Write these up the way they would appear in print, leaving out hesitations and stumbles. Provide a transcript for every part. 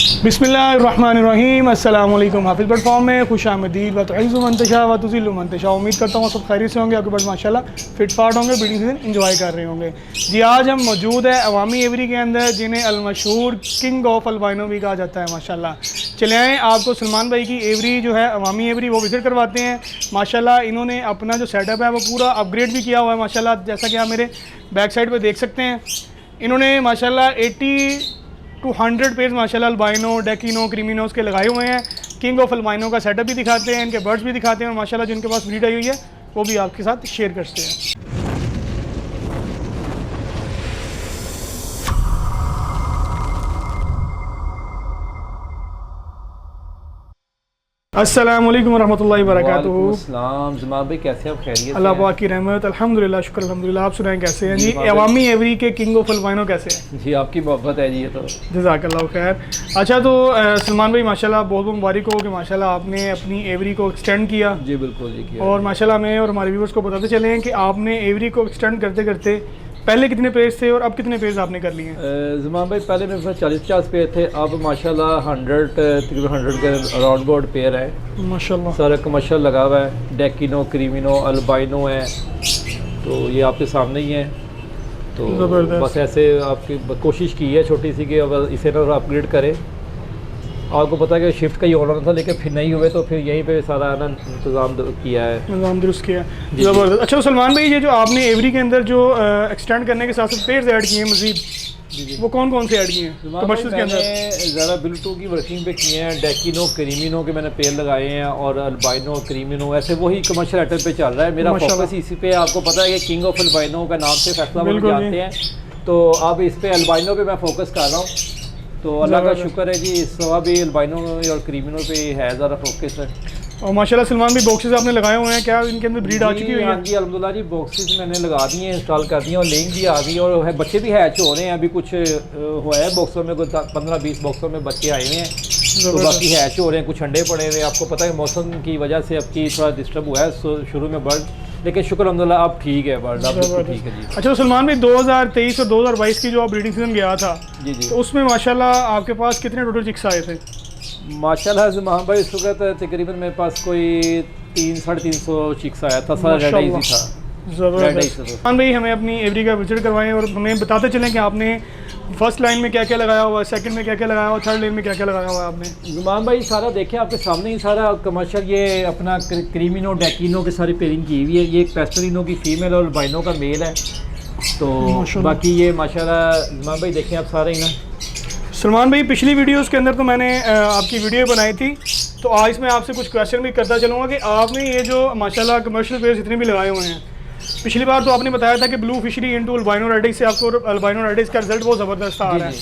बिस्मिल्लाहिर्रहमानिर्रहीम। अस्सलाम वालेकुम। हाफिज़ प्लेटफॉर्म में खुश आमदीद। व तुइज़्ज़ु मन तशा व तुज़िल्लु मन तशा। उम्मीद करता हूँ सब खैरियत से होंगे, आपके पास माशाल्लाह फिट फाट होंगे, ब्रीडिंग सीजन एंजॉय कर रहे होंगे। जी आज हम मौजूद है अवामी एवरी के अंदर, जिन्हें अलमशहूर किंग ऑफ अल्बाइनो भी कहा जाता है माशाल्लाह। चले आएँ आपको सलमान भाई की एवरी जो है अवामी एवरी वो विज़िट करवाते हैं। माशाल्लाह इन्होंने अपना जो सेटअप है वो पूरा अपग्रेड भी किया हुआ है माशाल्लाह। जैसा कि आप मेरे बैक साइड पर देख सकते हैं, इन्होंने माशाल्लाह 80 to 100 पेज माशाल्लाह अल्बाइनो, डेकिनो, क्रीमिनोस के लगाए हुए हैं। किंग ऑफ अल्बाइनो का सेटअप भी दिखाते हैं, इनके बर्ड्स भी दिखाते हैं और माशाल्लाह जिनके पास ब्रीड आई हुई है वो भी आपके साथ शेयर करते हैं। अस्सलाम वालेकुम वरहमतुल्लाहि वबरकातुहू। अस्सलाम जनाब भाई, कैसे आप? खैरियत? अल्लाह पाक की रहमत, अल्हम्दुलिल्लाह, शुक्र अल्हम्दुलिल्लाह। आप सुनाएं कैसे हैं जी? अवामी एवरी के किंग ऑफ अल्बाइनो कैसे हैं? जी आपकी मोहब्बत है जी, ये तो जज़ाकल्लाह खैर। अच्छा तो सलमान भाई माशाल्लाह बहुत बहुत मुबारक हो कि माशाल्लाह आपने अपनी एवरी को एक्सटेंड किया। जी बिल्कुल जी किया। और माशाल्लाह मैं और हमारे व्यूअर्स को बताते चले हैं कि आपने एवरी को एक्सटेंड करते करते पहले कितने पेज थे और अब कितने पेज आपने कर लिए हैं? जमान भाई पहले मेरे पास 40-50 पेयर थे, अब माशाल्लाह 100 के अराउंड बोर्ड पेयर है माशाल्लाह। सारा कमर्शियल लगा हुआ है। डेकिनो, क्रीमिनो, अल्बाइनो है, तो ये आपके सामने ही है। तो बस ऐसे आपकी कोशिश की है छोटी सी कि अब इसे ना अपग्रेड करें। आपको पता है कि शिफ्ट का ही होना था, लेकिन फिर नहीं हुए तो फिर यहीं पे सारा ना इंतज़ाम किया है, इंतज़ाम दुरुस्त किया है। ज़बरदस्त। अच्छा तो सलमान भाई ये जो आपने एवरी के अंदर जो एक्सटेंड करने के साथ साथ पेयर्स ऐड किए हैं मज़ीद, वो कौन कौन से ऐड किए हैं कमर्शियल के अंदर? ज़रा बिल्टू की वर्किंग पे किए हैं, डेकिनो, क्रीमिनो के मैंने पेयर लगाए हैं और अल्बाइनो, क्रीमिनो ऐसे वही कमर्शियल आइटम पे चल रहा है मेरा फोकस इसी पे। आपको पता है कि किंग ऑफ अल्बाइनो का नाम से फैसला जानते हैं, तो अब इस पे अल्बाइनो पे मैं फोकस कर रहा हूँ। तो अल्लाह का शुक्र है जी, इस सवा भी अल्बाइनो और क्रीमिनो पे है ज़रा फोकस है। और माशाल्लाह सलमान भी बॉक्सेस आपने लगाए हुए हैं, क्या इनके अंदर ब्रीड आ चुकी हुई है? जी अल्हम्दुलिल्लाह जी, बॉक्सेस मैंने लगा दिए हैं, इंस्टॉल कर दिए और लेंग भी आ गई और बच्चे भी हैच हो रहे हैं। अभी कुछ हुआ है बॉक्सों में, 15-20 बॉक्सों में बच्चे आए हुए हैं, तो बाकी हैच हो रहे हैं, कुछ अंडे पड़े हुए हैं। आपको पता है मौसम की वजह से अब की थोड़ा डिस्टर्ब हुआ है शुरू में बर्ड, लेकिन शुक्र अल्हम्दुलिल्लाह अब ठीक है बर्ड, अब ठीक है जी। अच्छा तो सलमान भाई 2023 और 2022 की जो आप ब्रीडिंग सीजन गया था जी जी, तो उसमें माशाल्लाह आपके पास कितने टोटल चिक्स आए थे? माशाल्लाह जमान भाई इस वक्त तकरीबन मेरे पास कोई 300-350 चिक्स आया था, सारा रेड आइज ही था। ज़बरदस्त। सलमान भाई हमें अपनी एवरी का विजिट करवाएं और हमें बताते चलें कि आपने फर्स्ट लाइन में क्या क्या लगाया हुआ है, सेकंड में क्या क्या लगाया हुआ है, थर्ड लाइन में क्या क्या लगाया हुआ है आपने? जुमान भाई सारा देखें आपके सामने ही, सारा कमर्शियल ये अपना क्रीमिनो, डेकिनो की सारी पेयरिंग की हुई है। ये एक पेस्टरिनो की फीमेल और अल्बाइनो का मेल है, तो बाकी ये माशाल्लाह जुमान भाई देखें आप सारे ही ना। सलमान भाई पिछली वीडियोस के अंदर तो मैंने आपकी वीडियो बनाई थी, तो आज मैं आपसे कुछ क्वेश्चन भी करता चलूँगा कि आपने ये जो माशाल्लाह कमर्शियल पेयर्स जितने भी लगाए हुए हैं, पिछली बार तो आपने बताया था कि ब्लू फिशरी इनटू अल्बाइनो रेडिस से आपको अल्बाइनो रेडिस का रिजल्ट बहुत ज़बरदस्त आ रहा है।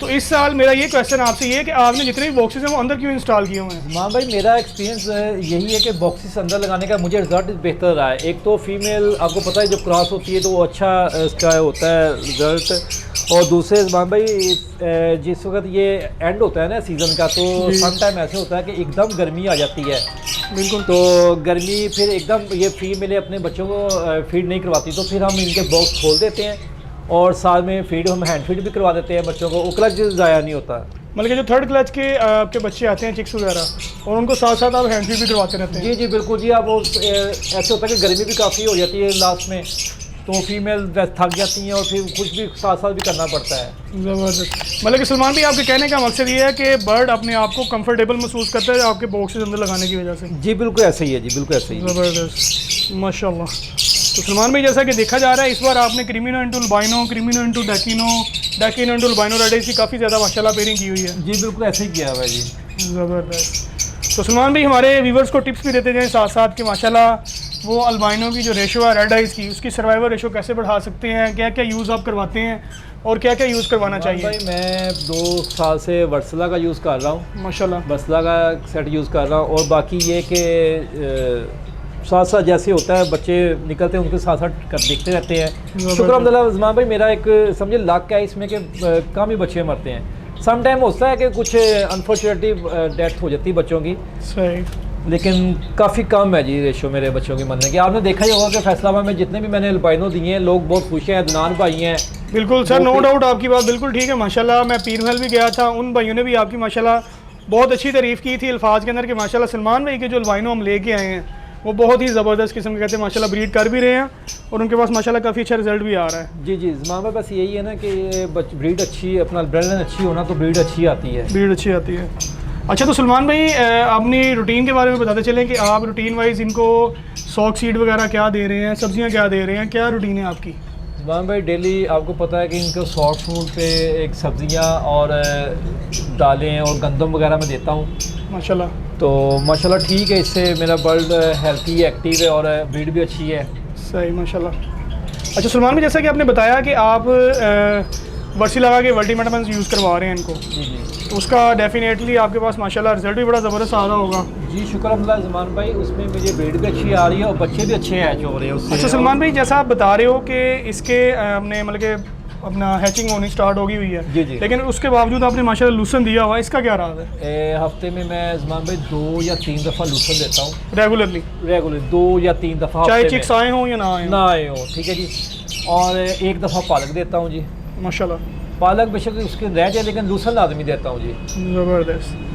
तो इस साल मेरा ये क्वेश्चन आपसे ये है कि आपने जितने भी बॉक्सेस हैं वो अंदर क्यों इंस्टॉल किए हुए हैं? हाँ भाई मेरा एक्सपीरियंस यही है कि बॉक्सेस अंदर लगाने का मुझे रिजल्ट बेहतर रहा है। एक तो फीमेल आपको पता है जब क्रॉस होती है तो वो अच्छा इसका होता है रिजल्ट, और दूसरे ज़मान भाई जिस वक्त ये एंड होता है ना सीज़न का, तो सम टाइम ऐसे होता है कि एकदम गर्मी आ जाती है। बिल्कुल। तो गर्मी फिर एकदम ये फीमेल अपने बच्चों को फीड नहीं करवाती, तो फिर हम इनके बॉक्स खोल देते हैं और साथ में फीड हम हैंड फीड भी करवा देते हैं बच्चों को, क्लच ज़ाया नहीं होता। मतलब कि जो थर्ड क्लच के आपके बच्चे आते हैं चिक्स वगैरह, और उनको साथ साथ आप हैंड फीड भी करवाते रहते हैं? जी जी बिल्कुल जी। अब ऐसे होता है कि गर्मी भी काफ़ी हो जाती है लास्ट में, तो फीमेल थक जाती हैं और फिर कुछ भी साथ साथ भी करना पड़ता है। ज़बरदस्त। मतलब कि सलमान भाई आपके कहने का मकसद ये है कि बर्ड अपने आप को कंफर्टेबल महसूस करता है आपके बॉक्सेस अंदर लगाने की वजह से? जी बिल्कुल ऐसा ही है जी, बिल्कुल ऐसा ही। ज़बरदस्त माशाल्लाह। तो सलमान भाई जैसा कि देखा जा रहा है इस बार आपने क्रीमिनो into albino, क्रीमिनो into डेकिनो, डेकिनो into albino reddish की काफ़ी ज़्यादा माशाल्लाह पेयरिंग की हुई है। जी बिल्कुल ऐसे ही किया हुआ है जी। ज़बरदस्त। तो सलमान भाई हमारे व्यूवर्स को टिप्स भी देते जाएँ साथ साथ कि माशाल्लाह वो अल्बाइनो की जो रेशो है रेड आइज़ की, उसकी सर्वाइवल रेशो कैसे बढ़ा सकते हैं, क्या क्या यूज़ आप करवाते हैं और क्या क्या यूज़ करवाना चाहिए? भाई मैं 2 साल से वर्सला का यूज़ कर रहा हूँ माशाल्लाह, वर्सला का सेट यूज़ कर रहा हूँ। और बाकी ये कि साथ साथ जैसे होता है बच्चे निकलते हैं उनके साथ साथ देखते रहते हैं। शुक्र अल्हम्दुलिल्लाह ज़मान भाई मेरा एक समझे लक है इसमें कि कम ही बच्चे मरते हैं। सम टाइम होता है कि कुछ अनफॉर्चुनेटली डेथ हो जाती है बच्चों की। सही। लेकिन काफ़ी कम है जी रेशो मेरे बच्चों की मरने की। आपने देखा ही होगा कि फैसलाबाद में जितने भी मैंने अल्बाइनो दिए हैं लोग बहुत खुश हैं, अदनान भाई हैं। बिल्कुल सर, नो डाउट आपकी बात बिल्कुल ठीक है माशाल्लाह। मैं पीर महल भी गया था, उन भाइयों ने भी आपकी माशाल्लाह बहुत अच्छी तारीफ़ की थी अल्फाज के अंदर कि माशाल्लाह सलमान भाई के जो अल्बाइनो हम लेके आए हैं वो बहुत ही ज़बरदस्त किस्म के कहते हैं माशाल्लाह ब्रीड कर भी रहे हैं और उनके पास माशाल्लाह काफ़ी अच्छा रिजल्ट भी आ रहा है। जी जी ज़मान भाई, बस यही है ना कि ब्रीड अच्छी, अपना ब्रेड अच्छी होना तो ब्रीड अच्छी आती है, ब्रीड अच्छी आती है। अच्छा तो सलमान भाई अपनी रूटीन के बारे में बताते चलें कि आप रूटीन वाइज इनको सॉक सीड वगैरह क्या दे रहे हैं, सब्जियां क्या दे रहे हैं, क्या रूटीन है आपकी? ज़मान भाई डेली आपको पता है कि इनको सॉफ्ट फूड पे एक सब्जियां और दालें और गंदम वगैरह मैं देता हूँ माशाल्लाह। तो माशाल्लाह ठीक है, इससे मेरा बर्ड हेल्थी एक्टिव है और ब्रीड भी अच्छी है। सही माशाल्लाह। अच्छा सलमान भाई, जैसा कि आपने बताया कि आप वर्सी लगा के मल्टीविटामिन यूज़ करवा रहे हैं इनको, जी जी, तो उसका डेफिनेटली आपके पास माशाल्लाह रिजल्ट भी बड़ा ज़बरदस्त आ रहा होगा। जी शुक्र अल्लाह ज़मान भाई, उसमें मुझे ब्रीड भी अच्छी आ रही है और बच्चे भी अच्छे हैच हो रहे हैं उससे। अच्छा सलमान भाई, जैसा आप बता रहे हो कि इसके हमने मतलब कि अपना हैचिंग होनी स्टार्ट होगी हुई है, जी जी, लेकिन उसके बावजूद आपने माशाल्लाह लूसन दिया हुआ है, इसका क्या राज है? हफ्ते में मैं ज़मान भाई 2 या 3 दफ़ा लूसन देता हूँ रेगुलरली, रेगुलर 2 या 3 दफ़ा, चाहे चिक्स आए हों या ना आए ना आए हो, ठीक है जी। और 1 दफ़ा पालक देता हूँ जी, माशाल्लाह। पालक बेशक उसके रह जाए लेकिन लूसन लाजमी देता हूँ जी। ज़बरदस्त।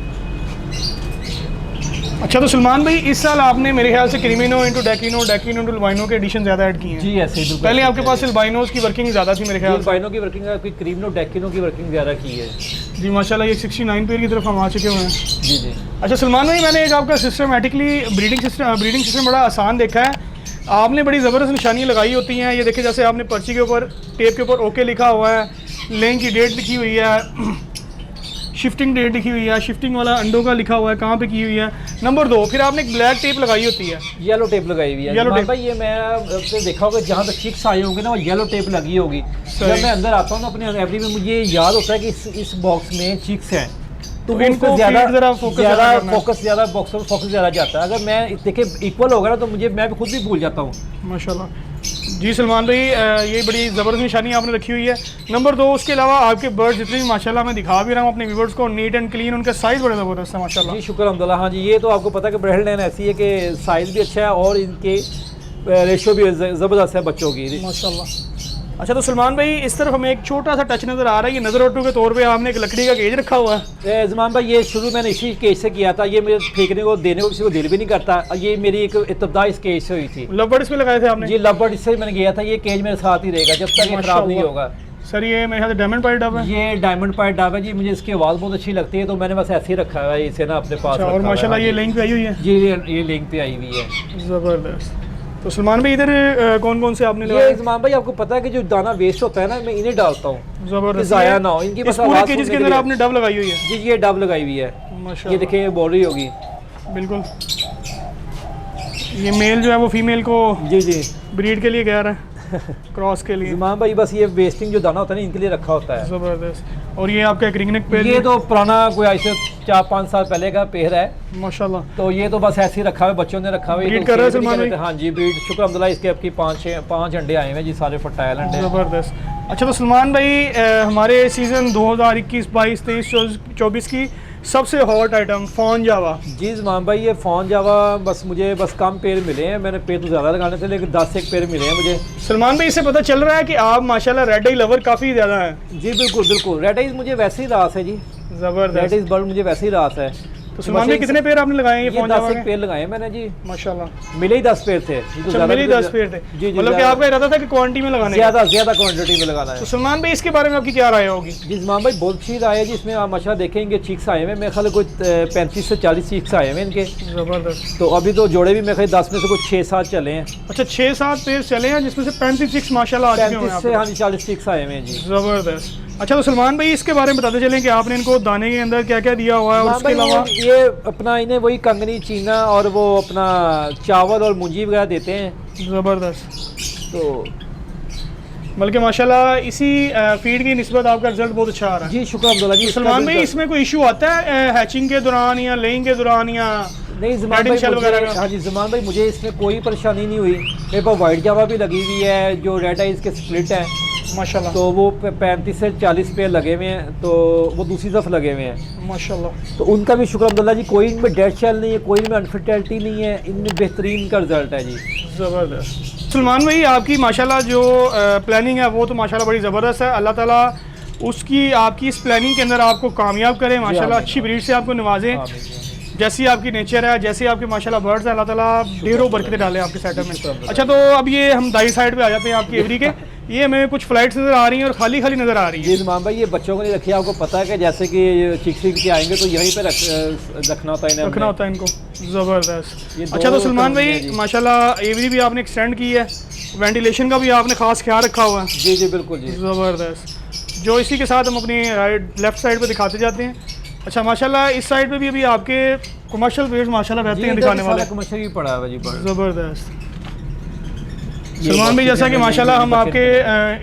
अच्छा तो सलमान भाई, इस साल आपने मेरे ख्याल से क्रीमिनो इंटू डेकिनो, डेकिनो इंटू अल्बाइनो के एडिशन ज़्यादा ऐड किए हैं। जी ऐसे ही बिल्कुल। पहले आपके पास अल्बाइनोस की वर्किंग ज़्यादा थी मेरे ख्याल से। अल्बाइनो की वर्किंग, आपकी क्रीमिनो डेकिनो की वर्किंग ज़्यादा की है जी माशाल्लाह, ये 69 पेयर की तरफ हम आ चुके हुए हैं। जी जी। अच्छा सलमान भाई, मैंने एक आपका सिस्टमेटिकली ब्रीडिंग सिस्टम बड़ा आसान देखा है। आपने बड़ी ज़बरदस्त निशानी लगाई होती हैं, ये देखिए जैसे आपने पर्ची के ऊपर टेप के ऊपर ओके लिखा हुआ है, लेंग की डेट लिखी हुई है, शिफ्टिंग डेट लिखी हुई है, शिफ्टिंग वाला अंडों का लिखा हुआ है कहाँ पे की हुई है। नंबर 2, फिर आपने एक ब्लैक टेप लगाई होती है, येलो टेप लगाई हुई है। Yellow tape. भाई ये मैं आपने देखा होगा जहाँ तक चिक्स आए होंगे ना वो येलो टेप लगी होगी। जब मैं अंदर आता हूँ ना अपने एवरी में मुझे याद होता है कि इस बॉक्स में चिक्स हैं, तो इनको ज़्यादा फोकस ज़्यादा बॉक्स पर फोकस ज़्यादा जाता है। अगर मैं देखिए इक्वल होगा ना तो मैं भी खुद भी भूल जाता हूँ। माशाल्लाह। जी सलमान भाई, ये बड़ी ज़बरदस्त निशानी आपने रखी हुई है। नंबर 2, उसके अलावा आपके बर्ड जितने भी माशाल्लाह मैं दिखा भी रहा हूँ अपने व्यूअर्स को, नीट एंड क्लीन, उनका साइज़ बड़ा ज़बरदस्त है माशाल्लाह। जी शुक्र अल्हम्दुलिल्लाह। हाँ जी, ये तो आपको पता है कि ब्रेड लाइन ऐसी है कि साइज़ भी अच्छा है और इनके रेशो भी ज़बरदस्त है बच्चों की माशाल्लाह। अच्छा तो सलमान भाई, इस तरफ हमें एक छोटा सा टच नज़र आ रहा है, ये नज़र ओटू के तौर पे आपने एक लकड़ी का केज रखा हुआ है। ज़मान भाई ये शुरू मैंने इसी केज से किया था, ये मुझे फेंकने को देने को किसी को दिल भी नहीं करता। ये मेरी एक इब्तदा इस केज से हुई थी। लव बर्ड इसमें लगाए थे आपने? जी लव बर्ड इससे मैंने किया था। ये केज मेरे साथ ही रहेगा जब तक ये खराब नहीं होगा। सर ये मेरे ख्याल से डायमंड पाइड डब है। ये डायमंड पाइड डब है जी, मुझे इसकी आवाज़ बहुत अच्छी लगती है तो मैंने बस ऐसे ही रखा है इसे ना अपने पास। और माशाल्लाह ये लिंक पे आई हुई है। जी ये लिंक पे आई हुई है। ज़बरदस्त। तो सलमान भाई इधर कौन कौन से आपने ये लगाए? ज़मान भाई आपको पता है कि जो दाना वेस्ट होता है ना मैं इन्हें डालता हूँ, ज़बरदस्त। ज़ाया ना हो इनकी बस पूरे आवाज़ केज के सुनने अंदर के लिए। आपने डब लगाई हुई है? जी ये डब लगाई हुई है, ये माशाल्लाह। देखिए ये बोल रही होगी। बिल्कुल, ये मेल जो है वो फीमेल को जी जी ब्रीड के लिए कह रहा है, क्रॉस के लिए। ज़मान भाई बस ये वेस्टिंग जो दाना होता है ना इनके लिए रखा होता है। ज़बरदस्त। और ये आपका एक रिंग नेक पेयर, ये तो पुराना कोई आज से 4-5 साल पहले का पेड़ है, माशाल्लाह। तो ये तो बस ऐसे ही रखा हुआ है, बच्चों ने रखा हुआ है। ये ब्रीड तो कर रहा है सेल भी नहीं सलमान कर रहे थे। हाँ जी ब्रीड शुक्र अल्हम्दुलिल्लाह, इसके आपकी 5 अंडे आए हुए हैं जी, सारे फर्टाइल अंडे। ज़बरदस्त। अच्छा तो सलमान भाई, हमारे सीज़न 2021, 22, 23, 24 की सबसे हॉट आइटम फॉन जावा। जी ज़मान भाई ये फॉन जावा मुझे कम पेड़ मिले हैं, मैंने पेड़ तो ज़्यादा लगाने थे लेकिन 10 एक पेड़ मिले हैं मुझे। सलमान भाई, इससे पता चल रहा है कि आप माशाल्लाह रेड आई लवर काफ़ी ज़्यादा हैं। जी बिल्कुल बिल्कुल, रेड आइज मुझे वैसे ही रास है जी, ज़बरदस्त। रेड आइज बर्ड मुझे वैसे ही रास है। तो सलमान भाई कितने पेड़ आपने लगाए हैं ये ये फॉन 10 जावा एक के? पेड़ लगाए मैंने जी, माशाल्लाह। मिले ही 10 पेड़ थे। अच्छा, मिले ही 10 पेड़ थे। जी जी, मतलब कि आपका इरादा था कि क्वांटिटी में लगाने का। ज़्यादा क्वान्टिटी में लगाना है। तो सलमान भाई, इसके बारे में आपकी क्या राय होगी? जी ज़मान भाई बहुत अच्छी राय है जी, इसमें आप माशा देखेंगे चिक्स आए हुए, मेरे ख्याल कोई 35 से 40 चिक्स आए हुए इनके। ज़बरदस्त। तो अभी तो जोड़े भी मेरे ख्याल 10 में से कुछ 6-7 चले हैं। अच्छा, 6-7 पेड़ चले हैं जिसमें से 35 माशाल्लाह आ चुके 35 से हैं। हाँ जी 40 चिक्स आए हुए हैं जी। ज़बरदस्त। अच्छा तो सलमान भाई, इसके बारे में बताते चलें कि आपने इनको दाने के अंदर क्या क्या दिया हुआ है, और हाँ उसके भाई, अलावा ये अपना इन्हें वही कंगनी चीना और वो अपना चावल और मुंजी वगैरह देते हैं। ज़बरदस्त। तो बल्कि माशाल्लाह इसी फीड की निस्बत आपका रिजल्ट बहुत अच्छा आ रहा है। जी शुक्र अल्हम्दुलिल्लाह जी। सलमान भाई, इसमें कोई इशू आता है हैचिंग के दौरान या लेइंग के दौरान या नहीं ज़मान भाई मुझे, हाँ जी ज़मान भाई मुझे इसमें कोई परेशानी नहीं हुई। मेरे पास वाइट जावा भी लगी हुई है, जो रेड आइज के स्प्लिट हैं माशाल्लाह, तो वो 35 से 40 पेयर लगे हुए हैं, तो वो दूसरी तरफ लगे हुए हैं माशाल्लाह। तो उनका भी शुक्र अल्हम्दुलिल्लाह जी। कोई इनमें डेड शेल नहीं है, कोई इनमें अनफर्टिलिटी नहीं है, इनमें बेहतरीन का रिजल्ट है जी। ज़बरदस्त। सलमान भाई आपकी माशाल्लाह जो प्लानिंग है वो तो माशाल्लाह बड़ी ज़बरदस्त है। अल्लाह ताला उसकी आपकी इस प्लानिंग के अंदर आपको कामयाब करें माशाल्लाह, अच्छी ब्रीड से आपको नवाजें। जैसी आपकी नेचर है, जैसे आपके माशाल्लाह बर्ड्स हैं, अल्लाह ताला ढेरों बरकतें डालें आपके सेटअप में। अच्छा तो अब ये हम दाई साइड पे आ जाते हैं आपकी एवरी के। ये हमें कुछ फ्लाइट्स नज़र आ रही हैं और खाली खाली नज़र आ रही है। जी ज़मान भाई ये बच्चों को नहीं रखिए, आपको पता है कि जैसे कि चिक्स के आएंगे तो यहीं पे रखना होता है, रखना होता है इनको। ज़बरदस्त। अच्छा तो सलमान भाई माशाल्लाह एवरी भी आपने एक्सटेंड की है, वेंटिलेशन का भी आपने खास ख्याल रखा हुआ है। जी जी बिल्कुल जी, ज़बरदस्त। जो इसी के साथ हम अपनी राइट लेफ्ट साइड पे दिखाते जाते हैं। अच्छा माशाल्लाह इस साइड पे भी अभी आपके कमर्शियल पेज माशाल्लाह रहते हैं दिखाने वाले। कमर्शियल भी पड़ा है जी। ज़बरदस्त। सलमान भाई जैसा कि माशाल्लाह हम आपके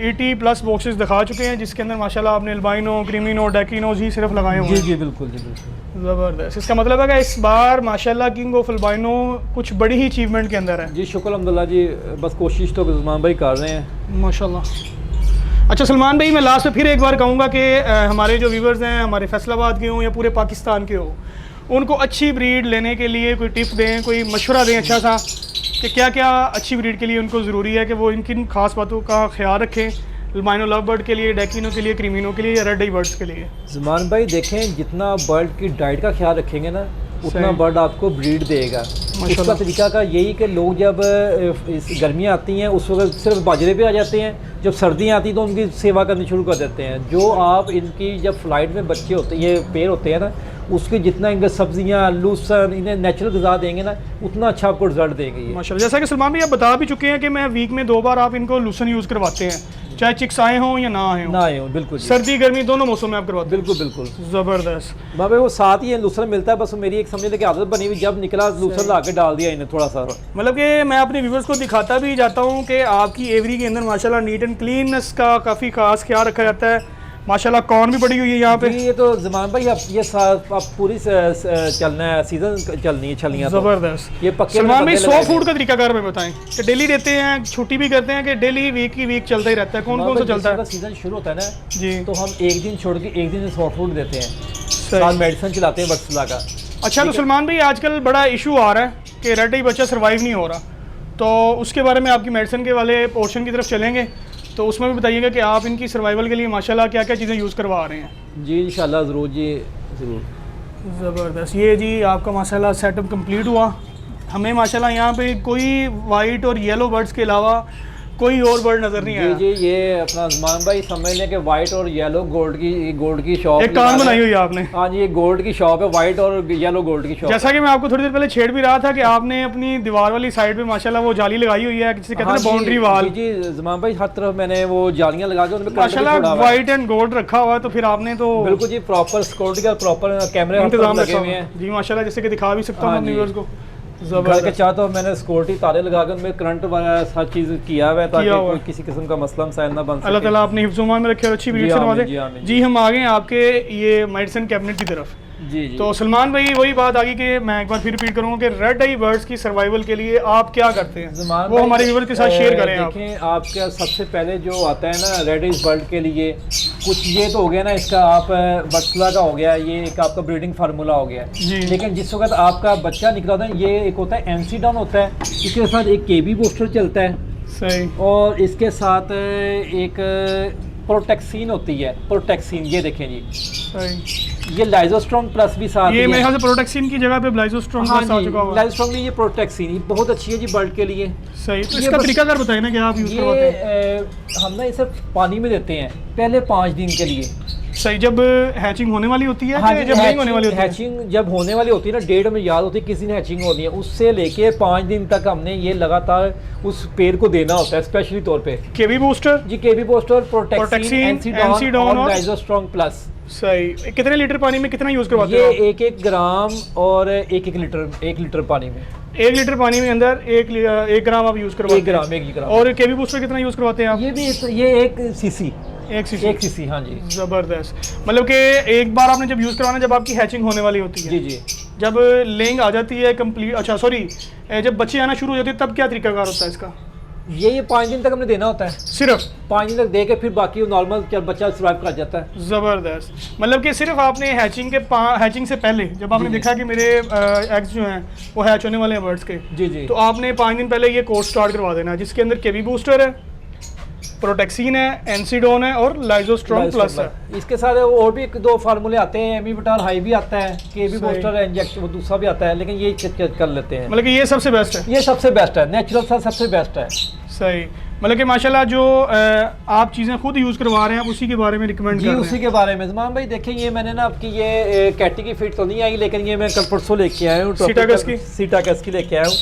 80 प्लस बॉक्सेस दिखा चुके हैं, जिसके अंदर माशाल्लाह आपने अल्बाइनो, क्रीमिनो, डेकिनोज ही सिर्फ लगाए हुए हैं। जी जी बिल्कुल जी बिल्कुल। ज़बरदस्त। इसका मतलब है कि इस बार माशाल्लाह किंग ऑफ अल्बाइनो कुछ बड़ी ही अचीवमेंट के अंदर है। जी शुक्र अल्हम्दुलिल्लाह जी, बस कोशिश तो ज़मान भाई कर रहे हैं माशाल्लाह। अच्छा सलमान भाई मैं लास्ट में फिर एक बार कहूँगा कि हमारे जो व्यूवर्स हैं, हमारे फैसलाबाद के हों या पूरे पाकिस्तान के हो, उनको अच्छी ब्रीड लेने के लिए कोई टिप दें, कोई मशवरा दें अच्छा सा कि क्या क्या अच्छी ब्रीड के लिए उनको ज़रूरी है कि वो इन किन खास बातों का ख्याल रखें, अल्बाइनो लव बर्ड के लिए, डेकिनो के लिए, क्रीमिनो के लिए या रेड आई बर्ड्स के लिए। ज़मान भाई देखें जितना बर्ड की डाइट का ख्याल रखेंगे ना उतना बर्ड आपको ब्रीड देगा। उसका तरीका का यही कि लोग जब इस गर्मियाँ आती हैं उस वक्त सिर्फ बाजरे पे आ जाते हैं, जब सर्दियाँ आती हैं तो उनकी सेवा करनी शुरू कर देते हैं। जो आप इनकी जब फ्लाइट में बच्चे होते हैं, ये पेड़ होते हैं ना, उसके जितना इनके सब्जियाँ लूसन इन्हें नेचुरल ग़िज़ा देंगे ना उतना अच्छा आपको रिजल्ट देंगे ये माशाल्लाह। जैसा कि सलमान भाई आप बता भी चुके हैं कि मैं वीक में 2 बार आप इनको लूसन यूज़ करवाते हैं, चाहे चिक्स आए हों या ना आए हों। बिल्कुल सर्दी गर्मी दोनों मौसम में आप करवाते हैं। बिल्कुल बिल्कुल ज़बरदस्त। बाबे वो साथ ही लूसन मिलता है, बस मेरी एक समझने की आदत बनी हुई, जब निकला लूसन ला के डाल दिया इन्हें थोड़ा सा। मतलब कि मैं अपने व्यूवर्स को दिखाता भी जाता हूँ कि आपकी एवरी के अंदर माशाल्लाह नीट एंड क्लीननेस का काफ़ी खास ख्याल रखा जाता है। माशाल्लाह कौन भी पड़ी हुई है यहाँ पे। ये तो ज़मान भाई अब पूरी चलना है, सीजन चलनी है छलियाँ। ज़बरदस्त। ये पक्के सलमान भाई 100 फूड का तरीकाकार में बताएं कि डेली देते हैं, छुट्टी भी करते हैं कि डेली वीक की वीक चलता ही रहता है, कौन कौन सा चलता है? सीजन शुरू होता है ना जी तो हम एक दिन छोड़ के एक दिन 100 फूड देते हैं, साथ मेडिसिन चलाते हैं बक्सला का। अच्छा तो सलमान भाई आजकल बड़ा इशू आ रहा है कि रेड आई बच्चा सर्वाइव नहीं हो रहा, तो उसके बारे में आपकी मेडिसिन के वाले पोर्शन की तरफ चलेंगे, तो उसमें भी बताइएगा कि आप इनकी सर्वाइवल के लिए माशाल्लाह क्या क्या चीज़ें यूज़ करवा रहे हैं। जी इंशाल्लाह ज़रूर जी ज़रूर। ज़बरदस्त। ये जी आपका माशाल्लाह सेटअप कंप्लीट हुआ। हमें माशाल्लाह यहाँ पे कोई वाइट और येलो बर्ड्स के अलावा कोई और बर्ड नज़र नहीं आया। जी ये अपना ज़मान भाई समझ लें कि वाइट और येलो गोल्ड की शॉप एक कान बनाई हुई है आपने। हाँ जी ये गोल्ड की शॉप है, वाइट और येलो गोल्ड की शॉप। जैसा कि मैं आपको थोड़ी देर पहले छेड़ भी रहा था कि आपने अपनी दीवार वाली साइड पे माशाल्लाह वो जाली लगाई हुई है, जिसे कहते हैं बाउंड्री वाल। जी ज़मान भाई हर तरफ मैंने वो जालियाँ लगा के उनमें माशाल्लाह वाइट एंड गोल्ड रखा हुआ है, तो फिर आपने तो बिल्कुल जी प्रॉपर सिक्योरिटी का प्रॉपर कैमरे इंतजाम लगे हुए हैं जी माशाल्लाह, जैसे कि दिखा भी सकता हूँ अपने व्यूअर्स को। घर के चाह तो मैंने सिक्योरिटी तारे लगा कर उनमें करंट वगैरह हर चीज़ किया हुआ है ताकि कोई किसी किस्म का मसला मसाइल ना बन सके। अल्लाह ताला अपने हिफ्ज़-ओ-मान में रखे और अच्छी ब्रीड से नवाजे। जी हम आ गए आपके ये मेडिसिन कैबिनेट की तरफ। जी जी। तो सलमान भाई वही बात आ गई कि मैं एक बार फिर रिपीट करूंगा कि रेड आई बर्ड्स की सर्वाइवल के लिए आप क्या करते हैं, वो हमारे व्यूअर्स के साथ शेयर करें। देखें आपका सबसे पहले जो आता है ना रेड आई बर्ड के लिए कुछ ये तो हो गया ना, इसका आप बक्सला का हो गया, ये एक आपका ब्रीडिंग फार्मूला हो गया। लेकिन जिस वक्त आपका बच्चा निकला था ये एक होता है एनसीडॉन होता है, इसके साथ एक केबी बूस्टर चलता है सही, और इसके साथ एक प्रोटेक्सिन होती है, प्रोटेक्सिन ये देखें जी सही, ये लाइजोस्ट्रॉन प्लस भी साथ ये मेरे ख्याल से प्रोटेक्सिन की जगह पे लाइजोस्ट्रॉन प्लस आ चुका हुआ है। लाइजोस्ट्रॉन में ये प्रोटेक्सिन बहुत अच्छी है जी बर्ड के लिए। सही, तो इसका तरीका कर बताइए ना कि आप यूज़ करवाते हैं। हम ना इसे पानी में देते हैं पहले 5 दिन के लिए। सही, जब हैचिंग होने वाली होती है हाँ जब नहीं होने वाली होती है? हैचिंग जब होने वाली होती है ना, डेट में याद होती है किसी ने हैचिंग होनी है, उससे लेके 5 दिन तक हमने ये लगातार उस पेड़ को देना होता है स्पेशली तौर पे। केबी बूस्टर जी, केबी बूस्टर, प्रोटेक्सिन, एनसीडॉन और लाइजोस्ट्रॉन प्लस। सही, कितने लीटर पानी में कितना यूज करवाते हैं? ये 1-1 ग्राम और 1 लीटर पानी में। 1 लीटर पानी में अंदर 1 ग्राम आप यूज करवाते हैं? 1 ग्राम। और केबी बूस्टर कितना यूज करवाते हैं आप? ये 1 सीसी 1 सीसी। 1 सीसी, हाँ जी। ज़बरदस्त। मतलब कि एक बार आपने जब यूज़ करवाना, जब आपकी हैचिंग होने वाली होती है, जी जी, जब लेंग आ जाती है कंप्लीट, अच्छा सॉरी, जब बच्चे आना शुरू हो जाते हैं तब क्या तरीकाकार होता है इसका? ये 5 दिन तक हमने देना होता है, सिर्फ 5 दिन तक दे के फिर बाकी नॉर्मल जब बच्चा सर्वाइव कर जाता है। ज़बरदस्त। मतलब कि सिर्फ आपने हैचिंग से पहले जब आपने देखा कि मेरे एग्स जो हैं वो हैच होने वाले हैं बर्ड्स के, जी जी, तो आपने 5 दिन पहले ये कोर्स स्टार्ट करवा देना है, जिसके अंदर केबी बूस्टर है, प्रोटेक्सिन है, एनसीडोन है और लाइजोस्ट्रॉम प्लस है। इसके साथ और भी 2 फार्मूले आते हैं, एमिविटाल हाई भी आता है, केबी बूस्टर है, इंजेक्शन वो दूसरा भी आता है, लेकिन ये कर लेते हैं। मतलब कि ये सबसे बेस्ट है, ये सबसे बेस्ट है, नेचुरल सा सबसे बेस्ट है। सही। मतलब कि माशाल्लाह जो आप चीज़ें खुद यूज़ करवा रहे हैं आप उसी के बारे में रिकमेंड कर जी, रहे हैं। उसी के बारे में ज़मान भाई देखें, ये मैंने ना आपकी ये कैटी की फिट तो नहीं आई, लेकिन ये मैं कल परसों लेके आया हूँ, सीटाकस की लेके आया हूँ।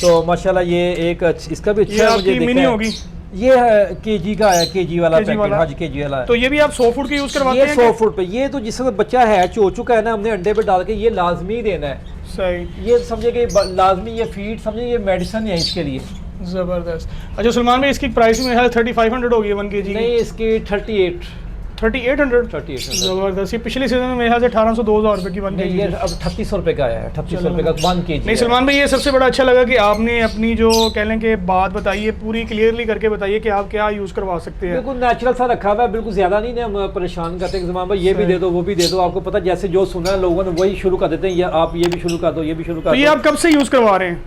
तो माशाल्लाह ये एक इसका भी अच्छा है, मुझे मिनी होगी, ये है केजी का है, केजी वाला पैकेट, हाँ जी केजी वाला है। तो ये भी आप 100 फुट के यूज़ करवाते हैं? ये 100 फुट पे, ये तो जिस वक्त बच्चा हैच हो चुका है ना, हमने अंडे पे डाल के ये लाजमी देना है। सही। ये समझे कि लाजमी, ये फीड समझे, ये मेडिसिन है इसके लिए। ज़बरदस्त। अच्छा सलमान भाई, इसकी प्राइस में है 3500 होगी 1 kg? नहीं, इसकी 3800। 3800। ज़बरदस्त। ये पिछले सीजन में मेरे ख्याल से 1800-2000 रुपये की 1 kg, ये अब 3800 रुपये का है, 3800 रुपये का 1 kg। नहीं सलमान भाई, ये सबसे बड़ा अच्छा लगा कि आपने अपनी जो कह लें कि बात बताइए, पूरी क्लियरली करके बताइए कि आप क्या यूज़ करवा सकते हैं। बिल्कुल नेचुरल सा रखा हुआ है, बिल्कुल ज़्यादा नहीं हम परेशान करते हैं ज़मान भाई, ये भी दे दो वो भी दे दो, आपको पता जैसे जो सुना है लोगों ने वही शुरू कर देते हैं, या आप ये भी शुरू कर दो, ये भी शुरू कर दो। तो ये आप कब से यूज़ करवा रहे हैं?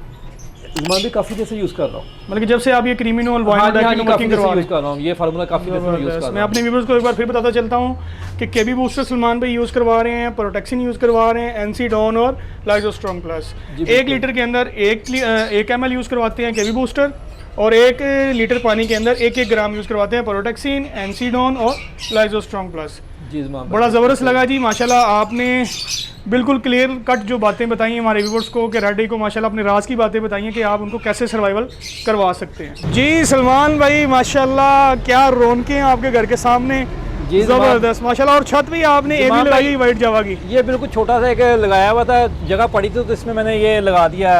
मैं भी काफ़ी देर से यूज़ कर रहा हूँ, मतलब कि जब से आप ये क्रीमिनो अल्बाइनो डैकिनो वर्किंग करवा रहे हैं? कर रहा हूँ, ये फार्मूला काफ़ी देर से यूज़ कर रहा हूँ। मैं अपने व्यूअर्स को एक बार फिर बताता चलता हूँ कि केबी बूस्टर सलमान भाई यूज़ करवा रहे हैं, प्रोटेक्सिन यूज़ करवा रहे हैं, एनसीडोन और लाइजोस्ट्रॉम प्लस। 1 लीटर के अंदर 1 ml यूज़ करवाते हैं केबी बूस्टर, और 1 लीटर पानी के अंदर 1-1 ग्राम यूज़ करवाते हैं प्रोटेक्सिन, एनसीडोन और लाइजोस्ट्रॉम प्लस। जी, बड़ा ज़बरदस्त लगा जी माशाल्लाह, आपने बिल्कुल क्लियर कट जो बातें बताई हैं हमारे व्यूअर्स को, कि रेड आई को माशाल्लाह अपने राज की बातें बताई हैं कि आप उनको कैसे सर्वाइवल करवा सकते हैं। जी सलमान भाई माशाल्लाह, क्या रौनकें हैं आपके घर के सामने, जी ज़बरदस्त माशाल्लाह। और छत भी आपने ये भी लगाई हुई वाइट जावा की? ये बिल्कुल छोटा सा एक लगाया हुआ था, जगह पड़ी थी तो इसमें मैंने ये लगा दिया,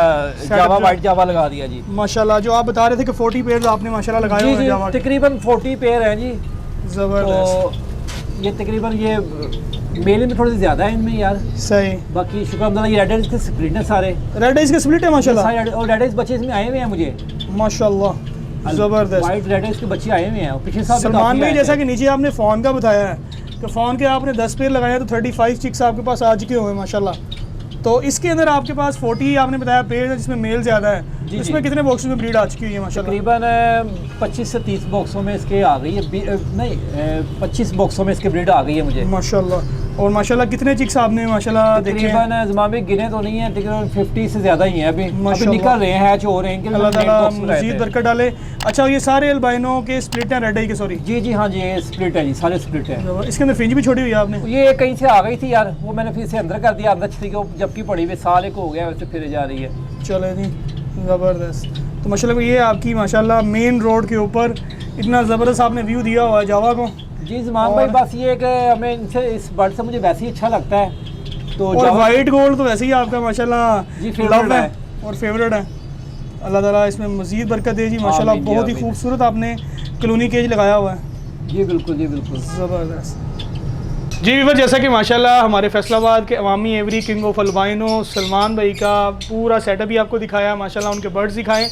जावा वाइट जावा लगा दिया जी माशाल्लाह। जो आप बता रहे थे कि 40 पेयर आपने माशाल्लाह लगाए हुए हैं जावा के? तकरीबन 40 पेयर हैं जी। ज़बरदस्त। तो ये तकरीबन ये मेल में थोड़ी ज़्यादा है इनमें यार, सही। बाकी शुक्र अल्लाह, ये रेड आइज के स्प्लिट है सारे, रेड आइज के स्प्लिट है माशाल्लाह, और रेड आइज बच्चे इसमें आए हुए हैं मुझे माशाल्लाह, ज़बरदस्त। वाइट रेड आइज के बच्चे आए हुए हैं पिछले साल। सलमान भाई जैसा कि नीचे आपने फ़ोन का बताया है कि फ़ोन के आपने 10 पेयर लगाए तो 35 चिक्स आपके पास आ चुके हुए हैं माशाल्लाह। तो इसके अंदर आपके पास 40 आपने बताया पेयर है जिसमें मेल ज़्यादा है, इसमें कितने बॉक्स में ब्रीड आ चुकी हुई है माशाल्लाह? तकरीबन 25 से 30 बॉक्सों में इसके आ गई है, नहीं 25 बॉक्सों में इसके ब्रीड आ गई है मुझे माशाल्लाह। और माशाल्लाह कितने चिक्स आपने माशाल्लाह देखे हैं? तकरीबन ज़मान भाई गिने तो नहीं है, तकरीबन 50 से ज़्यादा ही है अभी निकल रहे हैं, हैच हो रहे हैं। अल्लाह ताला मज़ीद बरकत डाले। अच्छा, ये सारे अल्बाइनो के स्प्लिट हैं रेड आई के? सॉरी जी जी, हाँ जी, ये स्प्लिट है जी, सारे स्प्लिट है। इसके अंदर फ्रिंज भी छोड़ी हुई है आपने? ये कहीं से आ गई थी यार, वो मैंने फिर से अंदर कर दिया, अंदर थी को जबकि पड़ी हुई साल एक हो गया वैसे फिर जा रही है। चले जी, ज़बरदस्त। तो माशाल्लाह ये आपकी माशाल्लाह मेन रोड के ऊपर इतना ज़बरदस्त आपने व्यू दिया हुआ है जावा को। जी ज़मान भाई, बस ये कि हमें इनसे इस बर्ड से मुझे वैसे ही अच्छा लगता है। तो और वाइट गोल्ड तो वैसे ही आपका माशाल्लाह जी लव है और फेवरेट है। अल्लाह ताला इसमें मज़ीद बरकत दे जी माशाल्लाह। बहुत ही खूबसूरत आपने कलोनी केज लगाया हुआ है जी। बिल्कुल जी, बिल्कुल ज़बरदस्त। जी वीवर, जैसा कि माशाल्लाह हमारे फैसलाबाद के अवामी every king of albino Salman भाई का पूरा सेटअप भी आपको दिखाया माशाल्लाह, उनके बर्ड्स दिखाएं,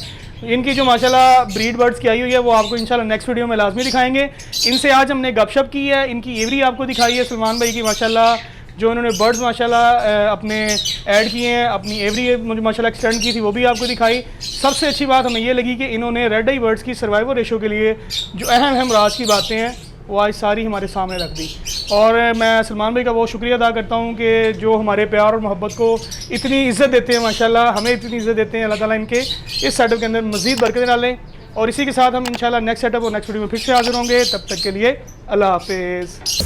इनकी जो माशाल्लाह ब्रीड बर्ड्स की आई हुई है वो आपको इंशाल्लाह नेक्स्ट वीडियो में लाजमी दिखाएंगे। इनसे आज हमने गपशप की है, इनकी एवरी आपको दिखाई है सलमान भाई की माशाल्लाह, जो उन्होंने बर्ड्स माशाल्लाह अपने ऐड किए हैं, अपनी एवरी मुझे माशाल्लाह एक्सटेंड की थी वो भी आपको दिखाई। सबसे अच्छी बात हमें ये लगी कि इन्होंने रेड आई बर्ड्स की सर्वाइवल रेशो के लिए जो अहम अहम राज की बातें हैं वो आज सारी हमारे सामने रख दी। और मैं सलमान भाई का बहुत शुक्रिया अदा करता हूँ कि जो हमारे प्यार और मोहब्बत को इतनी इज़्ज़त देते हैं माशाल्लाह, हमें इतनी इज़्ज़त देते हैं। अल्लाह ताला इनके इस सेटअप के अंदर मज़ीद बरकत डालें। और इसी के साथ हम इंशाल्लाह नेक्स्ट सेटअप और नेक्स्ट वीडियो में फिर से हाजिर होंगे। तब तक के लिए अल्लाह हाफिज़।